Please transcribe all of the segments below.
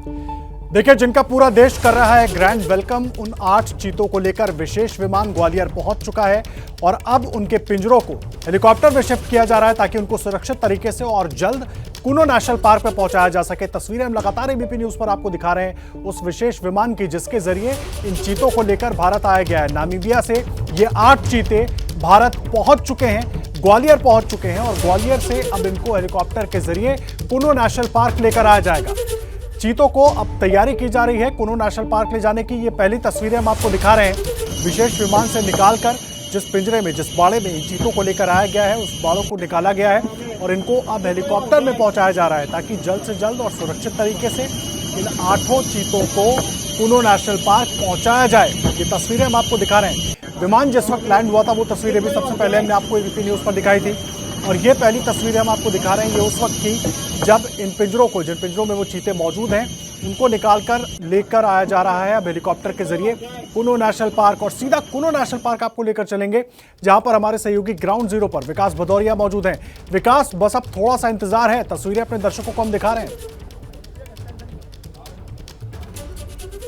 देखिए, जिनका पूरा देश कर रहा है ग्रैंड वेलकम, उन 8 चीतों को लेकर विशेष विमान ग्वालियर पहुंच चुका है और अब उनके पिंजरों को हेलीकॉप्टर में शिफ्ट किया जा रहा है ताकि उनको सुरक्षित तरीके से और जल्द कुनो नेशनल पार्क पर पहुंचाया जा सके। तस्वीरें हम लगातार एबीपी न्यूज पर आपको दिखा रहे हैं उस विशेष विमान की जिसके जरिए इन चीतों को लेकर भारत आया गया है। नामीबिया से ये 8 चीते भारत पहुंच चुके हैं, ग्वालियर पहुंच चुके हैं और ग्वालियर से अब इनको हेलीकॉप्टर के जरिए कुनो नेशनल पार्क लेकर आया जाएगा। चीतों को अब तैयारी की जा रही है कुनो नेशनल पार्क ले जाने की। ये पहली तस्वीरें हम आपको दिखा रहे हैं विशेष विमान से निकालकर जिस पिंजरे में, जिस बाड़े में इन चीतों को लेकर आया गया है, उस बाड़ों को निकाला गया है और इनको अब हेलीकॉप्टर में पहुंचाया जा रहा है ताकि जल्द से जल्द और सुरक्षित तरीके से इन 8 चीतों को कुनो नेशनल पार्क पहुंचाया जाए। ये तस्वीरें हम आपको दिखा रहे हैं। विमान जिस वक्त लैंड हुआ था वो तस्वीरें भी सबसे पहले हमने आपको एबीपी न्यूज पर दिखाई थी और ये पहली तस्वीरें हम आपको दिखा रहे हैं ये उस वक्त की जब इन पिंजरों को, जिन पिंजरों में वो चीते मौजूद हैं, उनको निकालकर लेकर आया जा रहा है अब हेलीकॉप्टर के जरिए कुनो नेशनल पार्क। और सीधा कुनो नेशनल पार्क आपको लेकर चलेंगे जहां पर हमारे सहयोगी ग्राउंड जीरो पर विकास भदौरिया मौजूद हैं। विकास, बस अब थोड़ा सा इंतजार है, तस्वीरें अपने दर्शकों को हम दिखा रहे हैं।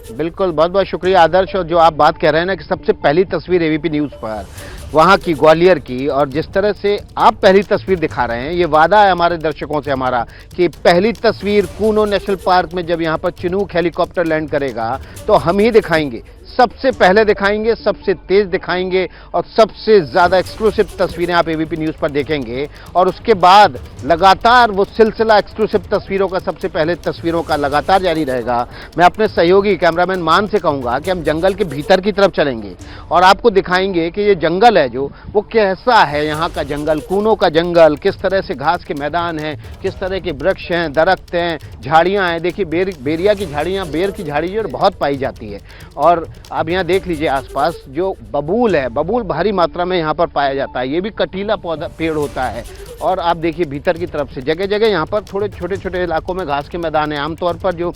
बिल्कुल, बहुत बहुत शुक्रिया आदर्श। और जो आप बात कह रहे हैं ना कि सबसे पहली तस्वीर एबीपी न्यूज़ पर वहाँ की, ग्वालियर की, और जिस तरह से आप पहली तस्वीर दिखा रहे हैं, ये वादा है हमारे दर्शकों से हमारा कि पहली तस्वीर कुनो नेशनल पार्क में जब यहाँ पर चिनूक हेलीकॉप्टर लैंड करेगा तो हम ही दिखाएंगे, सबसे पहले दिखाएंगे, सबसे तेज दिखाएंगे और सबसे ज़्यादा एक्सक्लूसिव तस्वीरें आप एबीपी न्यूज़ पर देखेंगे। और उसके बाद लगातार वो सिलसिला एक्सक्लूसिव तस्वीरों का, सबसे पहले तस्वीरों का लगातार जारी रहेगा। मैं अपने सहयोगी कैमरामैन मान से कहूँगा कि हम जंगल के भीतर की तरफ चलेंगे और आपको दिखाएंगे कि ये जंगल है जो वो कैसा है। यहाँ का जंगल, कुनो का जंगल, किस तरह से घास के मैदान हैं, किस तरह के वृक्ष हैं, दरख्त हैं, झाड़ियाँ हैं। देखिए बेरिया की झाड़ियाँ, बेर की झाड़ी जो बहुत पाई जाती है। और आप यहाँ देख लीजिए आसपास जो बबूल है, बबूल भारी मात्रा में यहाँ पर पाया जाता है। ये भी कटीला पौधा पेड़ होता है। और आप देखिए भीतर की तरफ से जगह जगह यहाँ पर थोड़े छोटे छोटे इलाकों में घास के मैदान है। आमतौर पर जो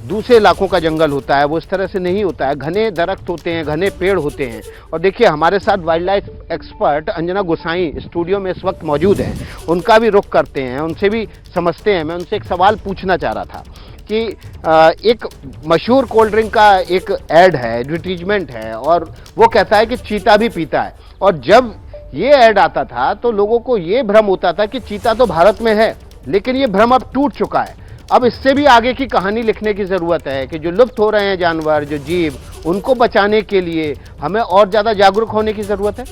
दूसरे इलाकों का जंगल होता है वो इस तरह से नहीं होता है, घने दरख्त होते हैं, घने पेड़ होते हैं। और देखिए हमारे साथ वाइल्ड लाइफ एक्सपर्ट अंजना गोसाई स्टूडियो में इस वक्त मौजूद हैं, उनका भी रुख करते हैं, उनसे भी समझते हैं। मैं उनसे एक सवाल पूछना चाह रहा था कि एक मशहूर कोल्ड ड्रिंक का एक ऐड है, एडवर्टीजमेंट है, और वो कहता है कि चीता भी पीता है। और जब ये ऐड आता था तो लोगों को ये भ्रम होता था कि चीता तो भारत में है, लेकिन ये भ्रम अब टूट चुका है। अब इससे भी आगे की कहानी लिखने की ज़रूरत है कि जो लुप्त हो रहे हैं जानवर, जो जीव, उनको बचाने के लिए हमें और ज़्यादा जागरूक होने की ज़रूरत है।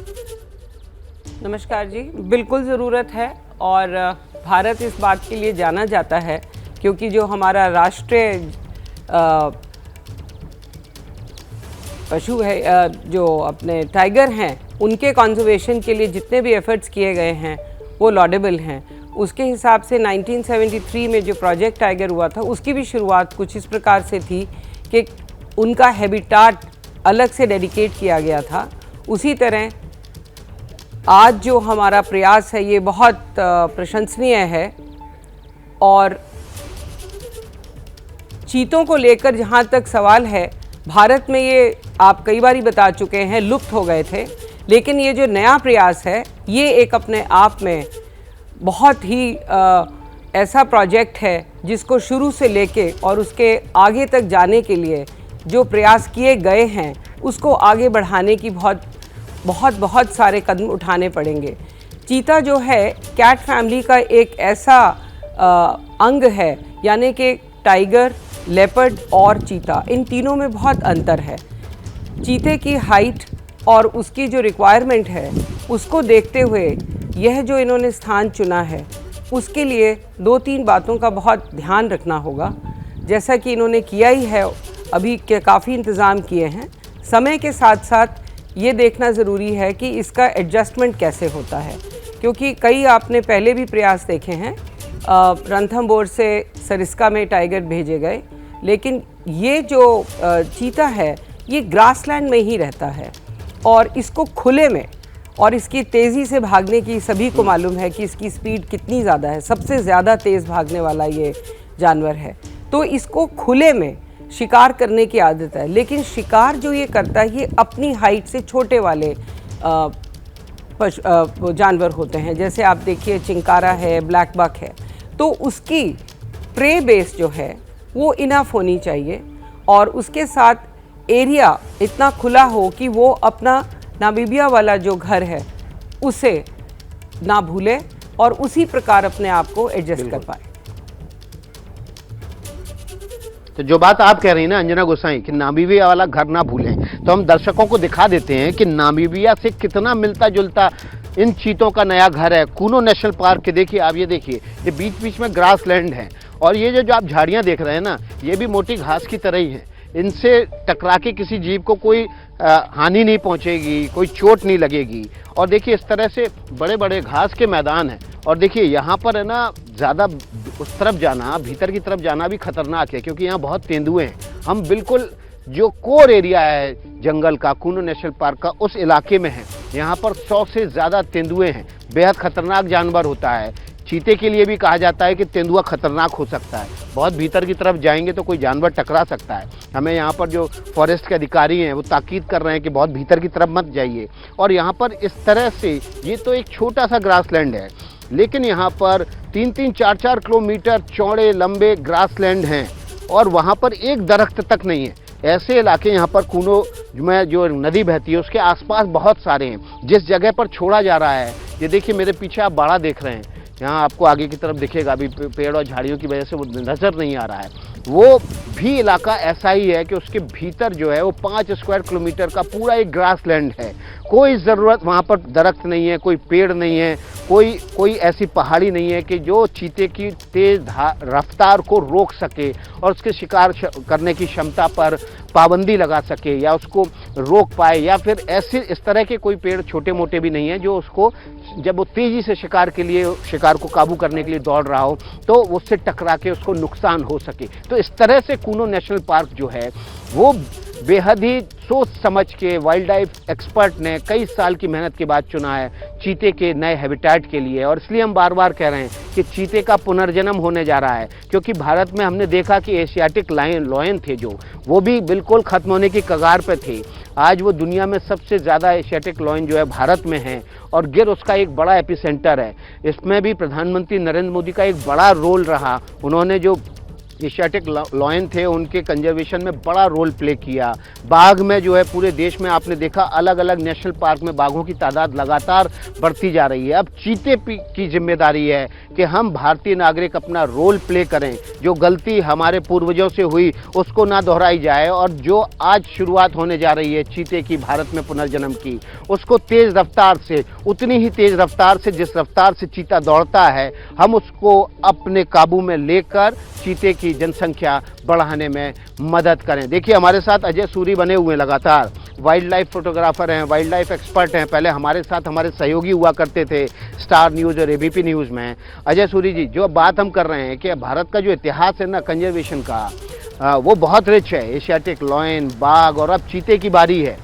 नमस्कार जी, बिल्कुल ज़रूरत है। और भारत इस बात के लिए जाना जाता है क्योंकि जो हमारा राष्ट्रीय पशु है, जो अपने टाइगर हैं, उनके कंजर्वेशन के लिए जितने भी एफर्ट्स किए गए हैं वो लॉडेबल हैं। उसके हिसाब से 1973 में जो प्रोजेक्ट टाइगर हुआ था उसकी भी शुरुआत कुछ इस प्रकार से थी कि उनका हैबिटाट अलग से डेडिकेट किया गया था। उसी तरह आज जो हमारा प्रयास है ये बहुत प्रशंसनीय है। और चीतों को लेकर जहाँ तक सवाल है, भारत में ये आप कई बार बता चुके हैं लुप्त हो गए थे, लेकिन ये जो नया प्रयास है ये एक अपने आप में बहुत ही ऐसा प्रोजेक्ट है जिसको शुरू से लेके और उसके आगे तक जाने के लिए जो प्रयास किए गए हैं उसको आगे बढ़ाने की बहुत सारे कदम उठाने पड़ेंगे। चीता जो है कैट फैमिली का एक ऐसा अंग है, यानी कि टाइगर, लेपर्ड और चीता, इन तीनों में बहुत अंतर है। चीते की हाइट और उसकी जो रिक्वायरमेंट है उसको देखते हुए यह जो इन्होंने स्थान चुना है उसके लिए 2-3 बातों का बहुत ध्यान रखना होगा। जैसा कि इन्होंने किया ही है, अभी के काफ़ी इंतज़ाम किए हैं। समय के साथ साथ ये देखना ज़रूरी है कि इसका एडजस्टमेंट कैसे होता है, क्योंकि कई आपने पहले भी प्रयास देखे हैं। रणथंभौर से सरिस्का में टाइगर भेजे गए, लेकिन ये जो चीता है ये ग्रासलैंड में ही रहता है और इसको खुले में, और इसकी तेज़ी से भागने की सभी को मालूम है कि इसकी स्पीड कितनी ज़्यादा है, सबसे ज़्यादा तेज़ भागने वाला ये जानवर है। तो इसको खुले में शिकार करने की आदत है, लेकिन शिकार जो ये करता है ये अपनी हाइट से छोटे वाले जानवर होते हैं। जैसे आप देखिए चिंकारा है, ब्लैक बक है, तो उसकी प्रे बेस जो है वो इनफ होनी चाहिए, और उसके साथ एरिया इतना खुला हो कि वो अपना नामीबिया वाला जो घर है उसे ना भूले और उसी प्रकार अपने आप को एडजस्ट कर पाए। तो जो बात आप कह रही हैं ना अंजना गोसाई कि नामीबिया वाला घर ना भूलें, तो हम दर्शकों को दिखा देते हैं कि नामीबिया से कितना मिलता जुलता इन चीतों का नया घर है कूनो नेशनल पार्क के। देखिए आप, ये देखिए, ये बीच बीच में ग्रास लैंड है, और ये जो आप झाड़ियाँ देख रहे हैं ना, ये भी मोटी घास की तरह ही है। इनसे टकरा के किसी जीव को कोई हानि नहीं पहुंचेगी, कोई चोट नहीं लगेगी। और देखिए इस तरह से बड़े बड़े घास के मैदान हैं, और देखिए यहाँ पर है ना, ज़्यादा उस तरफ जाना, भीतर की तरफ जाना भी खतरनाक है, क्योंकि यहाँ बहुत तेंदुए हैं। हम बिल्कुल जो कोर एरिया है जंगल का, कूनो नेशनल पार्क का, उस इलाके में है। यहाँ पर 100 से ज़्यादा तेंदुए हैं। बेहद खतरनाक जानवर होता है। चीते के लिए भी कहा जाता है कि तेंदुआ खतरनाक हो सकता है, बहुत भीतर की तरफ जाएंगे तो कोई जानवर टकरा सकता है। हमें यहाँ पर जो फॉरेस्ट के अधिकारी हैं वो ताकीद कर रहे हैं कि बहुत भीतर की तरफ मत जाइए। और यहाँ पर इस तरह से, ये तो एक छोटा सा ग्रासलैंड है, लेकिन यहाँ पर 3-3, 4-4 किलोमीटर चौड़े लंबे ग्रासलैंड हैं, और वहाँ पर एक दरख्त तक नहीं है। ऐसे इलाके यहाँ पर कूनो में जो नदी बहती है उसके आसपास बहुत सारे हैं। जिस जगह पर छोड़ा जा रहा है, ये देखिए मेरे पीछे आप बाड़ा देख रहे हैं, यहाँ आपको आगे की तरफ दिखेगा, अभी पेड़ और झाड़ियों की वजह से वो नज़र नहीं आ रहा है। वो भी इलाका ऐसा ही है कि उसके भीतर जो है वो 5 स्क्वायर किलोमीटर का पूरा एक ग्रासलैंड है। कोई ज़रूरत वहाँ पर दरख्त नहीं है, कोई पेड़ नहीं है, कोई ऐसी पहाड़ी नहीं है कि जो चीते की तेज रफ्तार को रोक सके और उसके शिकार करने की क्षमता पर पाबंदी लगा सके या उसको रोक पाए। या फिर ऐसे इस तरह के कोई पेड़ छोटे मोटे भी नहीं है जो उसको, जब वो तेज़ी से शिकार को काबू करने के लिए दौड़ रहा हो तो उससे टकरा के उसको नुकसान हो सके। तो इस तरह से कूनो नेशनल पार्क जो है वो बेहद ही सोच समझ के वाइल्ड लाइफ एक्सपर्ट ने कई साल की मेहनत के बाद चुना है चीते के नए हैबिटेट के लिए। और इसलिए हम बार बार कह रहे हैं कि चीते का पुनर्जन्म होने जा रहा है, क्योंकि भारत में हमने देखा कि एशियाटिक लॉयन थे जो, वो भी बिल्कुल खत्म होने की कगार पे थे। आज वो दुनिया में सबसे ज़्यादा एशियाटिक लॉयन जो है भारत में है, और गिर उसका एक बड़ा एपिसेंटर है। इसमें भी प्रधानमंत्री नरेंद्र मोदी का एक बड़ा रोल रहा। उन्होंने जो एशियाटिक लॉयन थे उनके कंजर्वेशन में बड़ा रोल प्ले किया। बाघ में जो है पूरे देश में आपने देखा अलग अलग नेशनल पार्क में बाघों की तादाद लगातार बढ़ती जा रही है। अब चीते की जिम्मेदारी है कि हम भारतीय नागरिक अपना रोल प्ले करें, जो गलती हमारे पूर्वजों से हुई उसको ना दोहराई जाए, और जो आज शुरुआत होने जा रही है चीते की भारत में पुनर्जन्म की, उसको तेज़ रफ्तार से, उतनी ही तेज़ रफ्तार से जिस रफ्तार से चीता दौड़ता है, हम उसको अपने काबू में लेकर चीते की जनसंख्या बढ़ाने में मदद करें। देखिए हमारे साथ अजय सूरी बने हुए हैं, लगातार वाइल्ड लाइफ फोटोग्राफर हैं, वाइल्ड लाइफ एक्सपर्ट हैं। पहले हमारे साथ हमारे सहयोगी हुआ करते थे स्टार न्यूज़ और एबीपी न्यूज़ में। अजय सूरी जी, जो बात हम कर रहे हैं कि भारत का जो इतिहास है ना कंजर्वेशन का, वो बहुत रिच है। एशियाटिक लॉयन, बाघ और अब चीते की बारी है,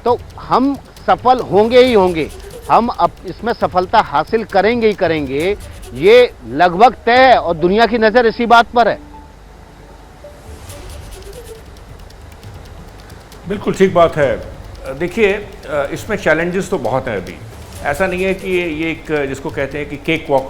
तो हम सफल होंगे ही होंगे। हम अब इसमें सफलता हासिल करेंगे ही करेंगे, ये लगभग तय है, और दुनिया की नज़र इसी बात पर है। बिल्कुल ठीक बात है। देखिए इसमें चैलेंजेस तो बहुत हैं। अभी ऐसा नहीं है कि ये एक जिसको कहते हैं कि केक वॉक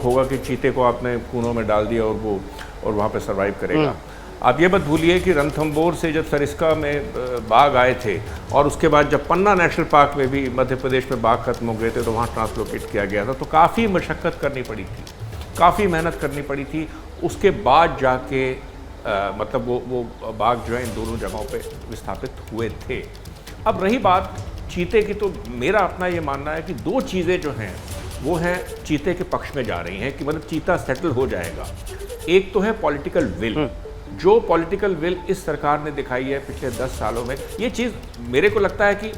होगा कि चीते को आपने कूनों में डाल दिया और वहाँ पे सरवाइव करेगा। आप ये मत भूलिए कि रणथंभौर से जब सरिस्का में बाघ आए थे, और उसके बाद जब पन्ना नेशनल पार्क में भी मध्य प्रदेश में बाघ खत्म हो गए थे तो वहाँ ट्रांसलोकेट किया गया था। तो काफ़ी मशक्क़त करनी पड़ी थी, काफ़ी मेहनत करनी पड़ी थी। उसके बाद जाके मतलब वो बाघ जो है इन दोनों जगहों पे विस्थापित हुए थे। अब रही बात चीते की, तो मेरा अपना ये मानना है कि दो चीज़ें जो हैं वो हैं चीते के पक्ष में जा रही हैं कि मतलब चीता सेटल हो जाएगा। एक तो है पॉलिटिकल विल, जो पॉलिटिकल विल इस सरकार ने दिखाई है पिछले 10 सालों में। ये चीज़ मेरे को लगता है कि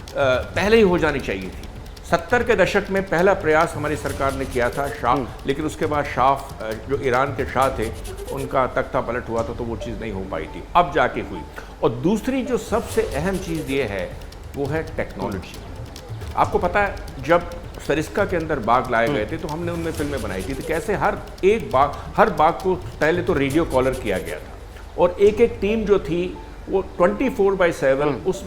पहले ही हो जानी चाहिए थी। 70 के दशक में पहला प्रयास हमारी सरकार ने किया था शाह, लेकिन उसके बाद शाह जो ईरान के शाह थे उनका तख्ता पलट हुआ था, तो वो चीज़ नहीं हो पाई थी, अब जाके हुई। और दूसरी जो सबसे अहम चीज़ ये है वो है टेक्नोलॉजी। आपको पता है जब सरिस्का के अंदर बाघ लाए गए थे तो हमने उनमें फिल्में बनाई थी, तो कैसे हर बाघ को पहले तो रेडियो कॉलर किया गया था, और एक एक टीम जो थी वो 24/7 उस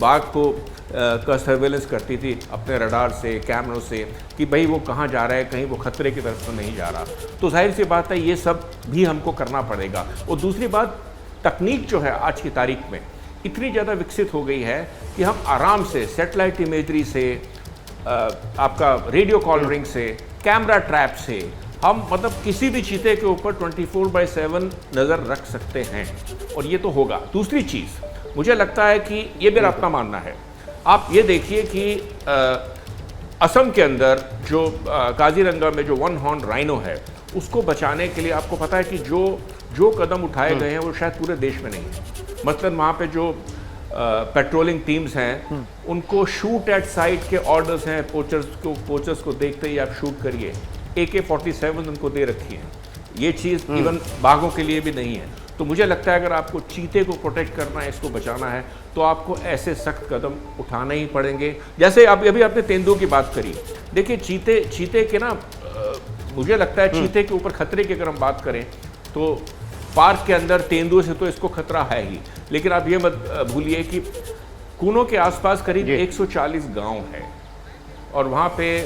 बाघ को का सर्वेलेंस करती थी अपने रडार से, कैमरों से, कि भाई वो कहाँ जा रहा है, कहीं वो खतरे की तरफ तो नहीं जा रहा। तो जाहिर सी बात है ये सब भी हमको करना पड़ेगा। और दूसरी बात, तकनीक जो है आज की तारीख में इतनी ज़्यादा विकसित हो गई है कि हम आराम से सेटेलाइट इमेजरी से, आपका रेडियो कॉलरिंग से, कैमरा ट्रैप से हम मतलब किसी भी चीते के ऊपर 24/7 नज़र रख सकते हैं, और ये तो होगा। दूसरी चीज़ मुझे लगता है कि ये मेरा अपना मानना है, आप ये देखिए कि असम के अंदर जो काजीरंगा में जो वन हॉर्न राइनो है, उसको बचाने के लिए आपको पता है कि जो कदम उठाए गए हैं वो शायद पूरे देश में नहीं है। मतलब वहाँ पे जो पेट्रोलिंग टीम्स हैं उनको शूट एट साइट के ऑर्डर्स हैं, पोचर्स को देखते ही आप शूट करिए। AK-47 उनको दे रखी है। ये चीज़ इवन बाघों के लिए भी नहीं है। तो मुझे लगता है अगर आपको चीते को प्रोटेक्ट करना है, इसको बचाना है, तो आपको ऐसे सख्त कदम उठाने ही पड़ेंगे। जैसे अभी आपने तेंदुओं की बात करी, देखिए चीते के ना मुझे लगता है चीते के ऊपर खतरे की अगर हम बात करें तो पार्क के अंदर तेंदुए से तो इसको खतरा है ही, लेकिन आप ये मत भूलिए कि कूनो के आसपास करीब 140 गांव है और वहाँ पे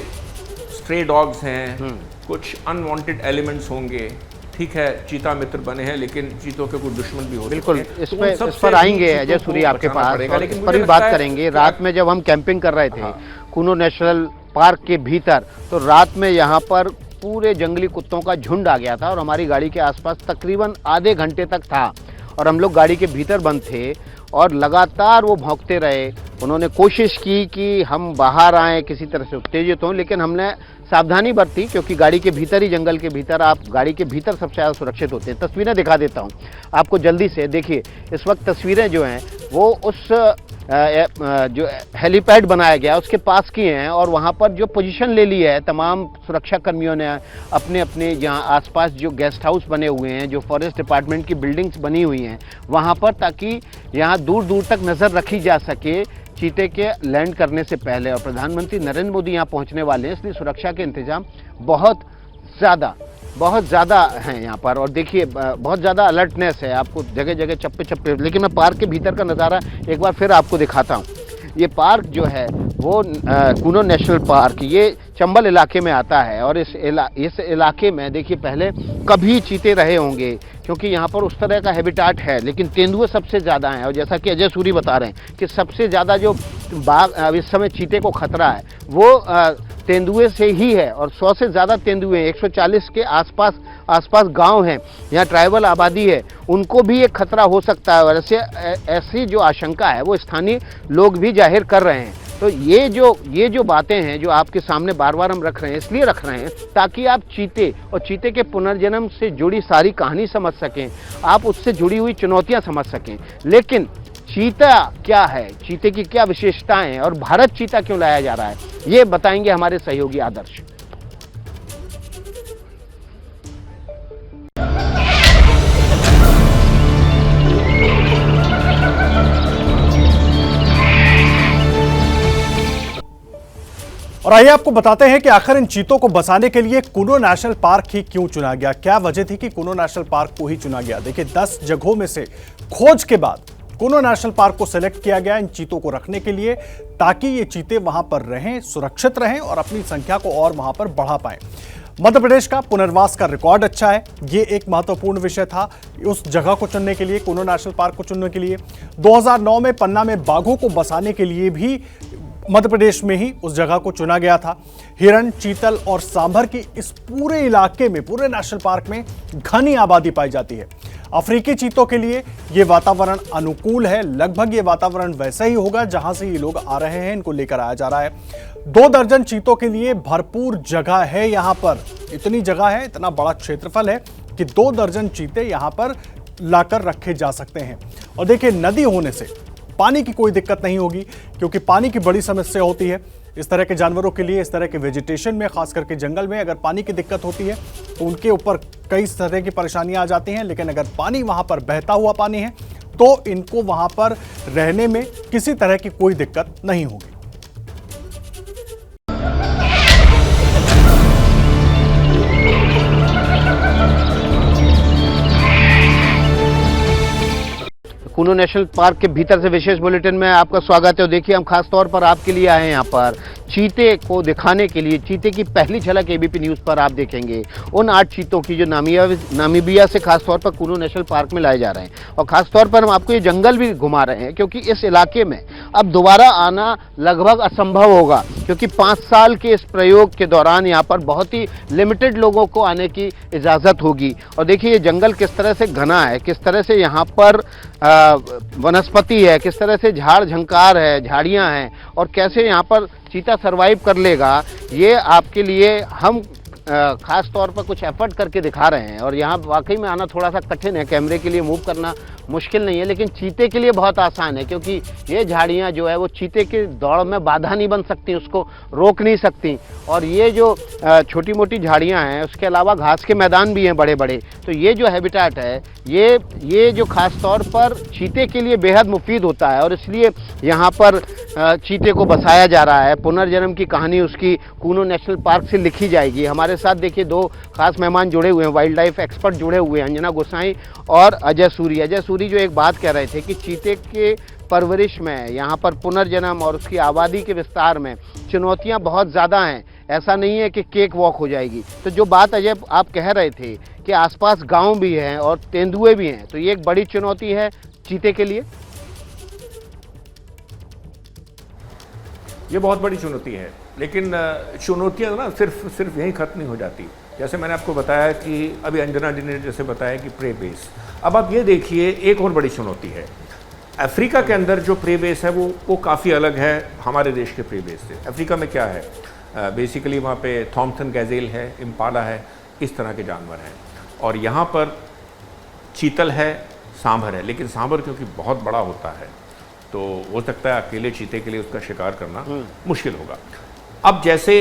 स्ट्रे डॉग्स हैं, कुछ अनवांटेड एलिमेंट्स होंगे। ठीक है, चीता मित्र बने हैं, लेकिन चीतों के कुछ दुश्मन भी होते हैं। बिल्कुल, इस पर आएंगे अजय सूरी आपके पास, लेकिन पर भी बात करेंगे। रात में जब हम कैंपिंग कर रहे थे कूनो नेशनल पार्क के भीतर, तो रात में यहाँ पर पूरे जंगली कुत्तों का झुंड आ गया था और हमारी गाड़ी के आसपास तकरीबन आधे घंटे तक था और हम लोग गाड़ी के भीतर बंद थे और लगातार वो भौंकते रहे। उन्होंने कोशिश की कि हम बाहर आएँ, किसी तरह से उत्तेजित हों, लेकिन हमने सावधानी बरती क्योंकि गाड़ी के भीतर ही, जंगल के भीतर, आप गाड़ी के भीतर सबसे ज़्यादा सुरक्षित होते हैं। तस्वीरें दिखा देता हूँ आपको जल्दी से। देखिए इस वक्त तस्वीरें जो हैं वो उस जो हेलीपैड बनाया गया उसके पास की हैं और वहाँ पर जो पोजीशन ले ली है तमाम सुरक्षा कर्मियों ने अपने अपने जहाँ आसपास जो गेस्ट हाउस बने हुए हैं, जो फॉरेस्ट डिपार्टमेंट की बिल्डिंग्स बनी हुई हैं वहाँ पर, ताकि यहाँ दूर दूर तक नज़र रखी जा सके चीते के लैंड करने से पहले। और प्रधानमंत्री नरेंद्र मोदी यहाँ पहुँचने वाले हैं, इसलिए सुरक्षा के इंतजाम बहुत ज़्यादा हैं यहाँ पर। और देखिए बहुत ज़्यादा अलर्टनेस है, आपको जगह जगह चप्पे चप्पे। लेकिन मैं पार्क के भीतर का नज़ारा एक बार फिर आपको दिखाता हूँ। ये पार्क जो है वो कूनो नेशनल पार्क, ये चंबल इलाके में आता है और इस इलाके में देखिए पहले कभी चीते रहे होंगे क्योंकि यहाँ पर उस तरह का हैबिटाट है, लेकिन तेंदुए सबसे ज़्यादा हैं। और जैसा कि अजय सूरी बता रहे हैं कि सबसे ज़्यादा जो बाघ इस समय चीते को खतरा है वो तेंदुए से ही है और 100 से ज़्यादा तेंदुए, 140 के आसपास गांव हैं, यहाँ ट्राइबल आबादी है, उनको भी एक खतरा हो सकता है। और ऐसी जो आशंका है वो स्थानीय लोग भी जाहिर कर रहे हैं। तो ये जो बातें हैं जो आपके सामने बार बार हम रख रहे हैं, इसलिए रख रहे हैं ताकि आप चीते और चीते के पुनर्जन्म से जुड़ी सारी कहानी समझ सकें, आप उससे जुड़ी हुई चुनौतियाँ समझ सकें। लेकिन चीता क्या है, चीते की क्या विशेषताएं हैं और भारत चीता क्यों लाया जा रहा है, ये बताएंगे हमारे सहयोगी आदर्श। और आइए आपको बताते हैं कि आखिर इन चीतों को बचाने के लिए कूनो नेशनल पार्क ही क्यों चुना गया, क्या वजह थी कि कूनो नेशनल पार्क को ही चुना गया। देखिए 10 जगहों में से खोज के बाद कूनो नेशनल पार्क को सिलेक्ट किया गया इन चीतों को रखने के लिए, ताकि ये चीते वहां पर रहें, सुरक्षित रहें और अपनी संख्या को और वहां पर बढ़ा पाएं। मध्य प्रदेश का पुनर्वास का रिकॉर्ड अच्छा है, ये एक महत्वपूर्ण विषय था उस जगह को चुनने के लिए, कूनो नेशनल पार्क को चुनने के लिए। 2009 में पन्ना में बाघों को बसाने के लिए भी मध्य प्रदेश में ही उस जगह को चुना गया था। हिरण, चीतल और सांभर की इस पूरे इलाके में, पूरे नेशनल पार्क में घनी आबादी पाई जाती है। अफ्रीकी चीतों के लिए ये वातावरण अनुकूल है, लगभग ये वातावरण वैसा ही होगा जहां से ये लोग आ रहे हैं, इनको लेकर आया जा रहा है। 2 दर्जन चीतों के लिए भरपूर जगह है यहाँ पर, इतनी जगह है, इतना बड़ा क्षेत्रफल है कि 2 दर्जन चीते यहाँ पर लाकर रखे जा सकते हैं। और देखिए नदी होने से पानी की कोई दिक्कत नहीं होगी, क्योंकि पानी की बड़ी समस्या होती है इस तरह के जानवरों के लिए। इस तरह के वेजिटेशन में, खास करके जंगल में अगर पानी की दिक्कत होती है तो उनके ऊपर कई तरह की परेशानियां आ जाती हैं। लेकिन अगर पानी वहां पर बहता हुआ पानी है तो इनको वहां पर रहने में किसी तरह की कोई दिक्कत नहीं होगी। कूनो नेशनल पार्क के भीतर से विशेष बुलेटिन में आपका स्वागत है। देखिए हम खास तौर पर आपके लिए आए हैं यहाँ पर चीते को दिखाने के लिए। चीते की पहली झलक एबीपी न्यूज़ पर आप देखेंगे उन 8 चीतों की जो नामीबिया से खास तौर पर कूनो नेशनल पार्क में लाए जा रहे हैं। और खास तौर पर हम आपको ये जंगल भी घुमा रहे हैं क्योंकि इस इलाके में अब दोबारा आना लगभग असंभव होगा, क्योंकि 5 साल के इस प्रयोग के दौरान यहाँ पर बहुत ही लिमिटेड लोगों को आने की इजाज़त होगी। और देखिए ये जंगल किस तरह से घना है, किस तरह से यहाँ पर वनस्पति है, किस तरह से झाड़ झंकार है, झाड़ियाँ हैं, और कैसे यहाँ पर चीता सरवाइव कर लेगा, ये आपके लिए हम खास तौर पर कुछ एफर्ट करके दिखा रहे हैं। और यहाँ वाकई में आना थोड़ा सा कठिन है, कैमरे के लिए मूव करना मुश्किल नहीं है, लेकिन चीते के लिए बहुत आसान है, क्योंकि ये झाड़ियाँ जो है वो चीते की दौड़ में बाधा नहीं बन सकती, उसको रोक नहीं सकती। और ये जो छोटी मोटी झाड़ियाँ हैं, उसके अलावा घास के मैदान भी हैं बड़े बड़े, तो ये जो हैबिटेट है ये जो खास तौर पर चीते के लिए बेहद मुफीद होता है, और इसलिए यहाँ पर चीते को बसाया जा रहा है। पुनर्जन्म की कहानी उसकी कूनो नेशनल पार्क से लिखी जाएगी। हमारे साथ देखिए 2 खास मेहमान जुड़े हुए हैं, वाइल्ड लाइफ एक्सपर्ट जुड़े हुए हैं, अंजना गोसाई और अजय सूरी। अजय सूरी जो एक बात कह रहे थे कि चीते के परवरिश में, यहाँ पर पुनर्जन्म और उसकी आबादी के विस्तार में चुनौतियाँ बहुत ज़्यादा हैं। ऐसा नहीं है कि केक वॉक हो जाएगी। तो जो बात अजय आप कह रहे थे कि आसपास गांव भी हैं और तेंदुए भी हैं, तो ये एक बड़ी चुनौती है चीते के लिए। ये बहुत बड़ी चुनौती है, लेकिन चुनौतियाँ ना सिर्फ यहीं ख़त्म नहीं हो जाती। जैसे मैंने आपको बताया कि अभी अंजना जी ने जैसे बताया कि प्रे बेस, अब आप ये देखिए एक और बड़ी चुनौती है। अफ्रीका के अंदर जो प्रे बेस है वो काफ़ी अलग है हमारे देश के प्रे बेस से। अफ्रीका में क्या है, बेसिकली वहाँ पे थॉम्सन गैजेल है, इम्पाला है, इस तरह के जानवर हैं। और यहाँ पर चीतल है, सांभर है, लेकिन सांभर क्योंकि बहुत बड़ा होता है तो हो सकता है अकेले चीते के लिए उसका शिकार करना मुश्किल होगा। अब जैसे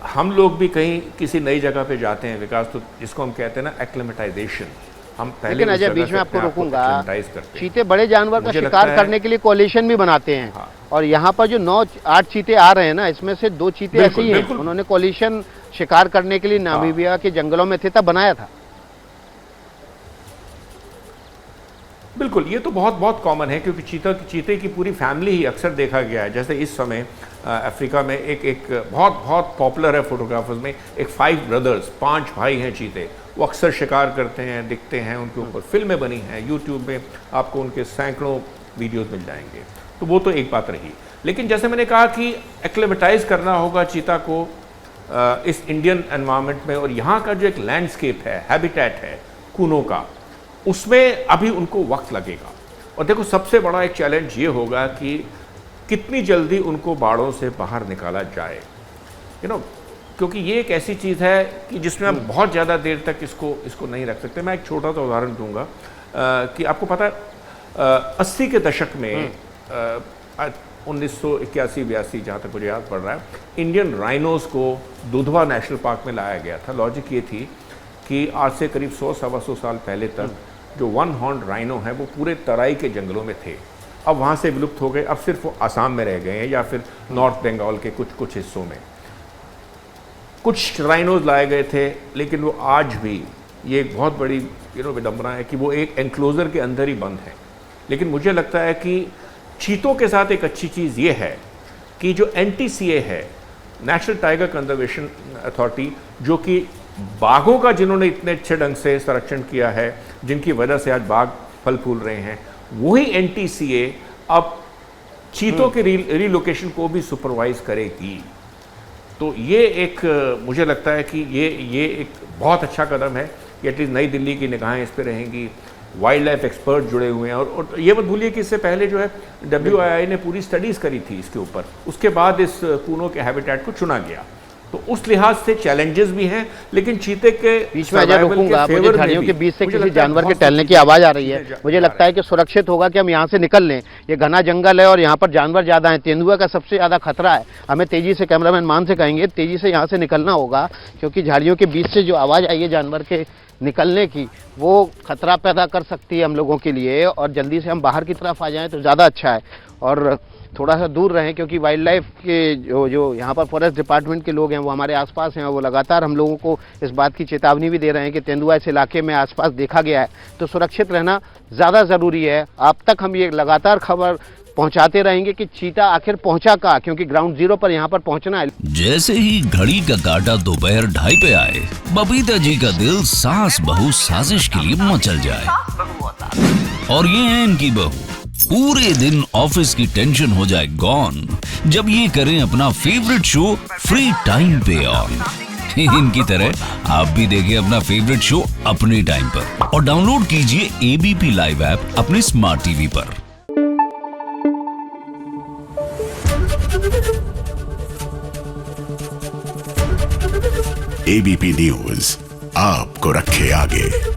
हम लोग भी कहीं किसी नई जगह पे जाते हैं विकास, तो जिसको हम कहते हैं ना एक्लेमेटाइजेशन, हम पहले लेकिन अजय बीच में आपको रोकूंगा, करते चीते बड़े जानवर का शिकार करने के लिए कोलिशन भी बनाते हैं। हाँ। और यहाँ पर जो 9-8 चीते आ रहे हैं ना, इसमें से 2 चीते ऐसे ही हैं, उन्होंने कोलिशन शिकार करने के लिए नामीबिया के जंगलों में थे तब बनाया था। बिल्कुल, ये तो बहुत कॉमन है, क्योंकि चीते की पूरी फैमिली ही अक्सर देखा गया है। जैसे इस समय अफ्रीका में एक बहुत पॉपुलर है फोटोग्राफर्स में, एक 5 ब्रदर्स, 5 भाई हैं चीते, वो अक्सर शिकार करते हैं, दिखते हैं, उनके ऊपर फिल्में बनी हैं, यूट्यूब में आपको उनके सैकड़ों वीडियोस मिल जाएंगे। तो वो तो एक बात रही, लेकिन जैसे मैंने कहा कि एक्लेमेटाइज करना होगा चीता को इस इंडियन एनवायरनमेंट में, और यहाँ का जो एक लैंडस्केप है, हैबिटेट है कूनो का, उसमें अभी उनको वक्त लगेगा। और देखो सबसे बड़ा एक चैलेंज ये होगा कि कितनी जल्दी उनको बाड़ों से बाहर निकाला जाए, क्योंकि ये एक ऐसी चीज़ है कि जिसमें हम बहुत ज़्यादा देर तक इसको नहीं रख सकते। मैं एक छोटा सा उदाहरण दूंगा कि आपको पता है 80 के दशक में 1981-82 जहाँ तक मुझे याद पड़ रहा है, इंडियन राइनोज को दुधवा नेशनल पार्क में लाया गया था। लॉजिक ये थी कि आज से करीब 100-125 साल पहले तक जो 1 हॉर्न राइनो है वो पूरे तराई के जंगलों में थे। अब वहाँ से विलुप्त हो गए, अब सिर्फ वो आसाम में रह गए हैं या फिर नॉर्थ बंगाल के कुछ हिस्सों में। कुछ राइनोज लाए गए थे, लेकिन वो आज भी, ये एक बहुत बड़ी विडंबना है कि वो एक एनक्लोजर के अंदर ही बंद है। लेकिन मुझे लगता है कि चीतों के साथ एक अच्छी चीज़ ये है कि जो NTCA है, नेशनल टाइगर कंजर्वेशन अथॉरिटी, जो कि बाघों का जिन्होंने इतने अच्छे ढंग से संरक्षण किया है, जिनकी वजह से आज बाघ फल फूल रहे हैं, वही NTCA अब चीतों के रीलोकेशन को भी सुपरवाइज करेगी। तो ये एक मुझे लगता है कि ये एक बहुत अच्छा कदम है कि एटलीस्ट नई दिल्ली की निगाहें इस पर रहेंगी। वाइल्ड लाइफ एक्सपर्ट जुड़े हुए हैं, और ये मत भूलिए कि इससे पहले जो है WII ने पूरी स्टडीज़ करी थी इसके ऊपर, उसके बाद इस कूनो के हैबिटेट को चुना गया। तो उस लिहाज से चैलेंजेस भी हैं, लेकिन चीते के बीच में रुकूंगा, मुझे झाड़ियों के बीच से किसी जानवर के टहलने की आवाज़ आ रही है। मुझे लगता है कि सुरक्षित होगा कि हम यहाँ से निकल लें। ये घना जंगल है और यहाँ पर जानवर ज़्यादा हैं, तेंदुआ का सबसे ज़्यादा खतरा है। हमें तेज़ी से, कैमरामैन मान से कहेंगे, तेज़ी से यहाँ से निकलना होगा, क्योंकि झाड़ियों के बीच से जो आवाज़ आई है जानवर के निकलने की, वो खतरा पैदा कर सकती है हम लोगों के लिए, और जल्दी से हम बाहर की तरफ आ जाएं तो ज़्यादा अच्छा है। और थोड़ा सा दूर रहें, क्योंकि वाइल्ड लाइफ के जो यहाँ पर फॉरेस्ट डिपार्टमेंट के लोग हैं वो हमारे आसपास हैं, और वो लगातार हम लोगों को इस बात की चेतावनी भी दे रहे हैं कि तेंदुआ इस इलाके में आसपास देखा गया है, तो सुरक्षित रहना ज़्यादा ज़रूरी है। आप तक हम ये लगातार खबर पहुंचाते रहेंगे कि चीता आखिर पहुंचा कहाँ, क्योंकि ग्राउंड जीरो पर यहाँ पर पहुंचना है। जैसे ही घड़ी का काटा दोपहर 2:30 पे आए, बबीता जी का दिल सास बहू साजिश के लिए मचल जाए। और ये है इनकी बहू, पूरे दिन ऑफिस की टेंशन हो जाए गॉन जब ये करें अपना फेवरेट शो फ्री टाइम पे ऑन। इनकी तरह आप भी देखें अपना फेवरेट शो अपने टाइम पर, और डाउनलोड कीजिए एबीपी लाइव ऐप अपने स्मार्ट टीवी पर। एबीपी न्यूज आपको रखे आगे।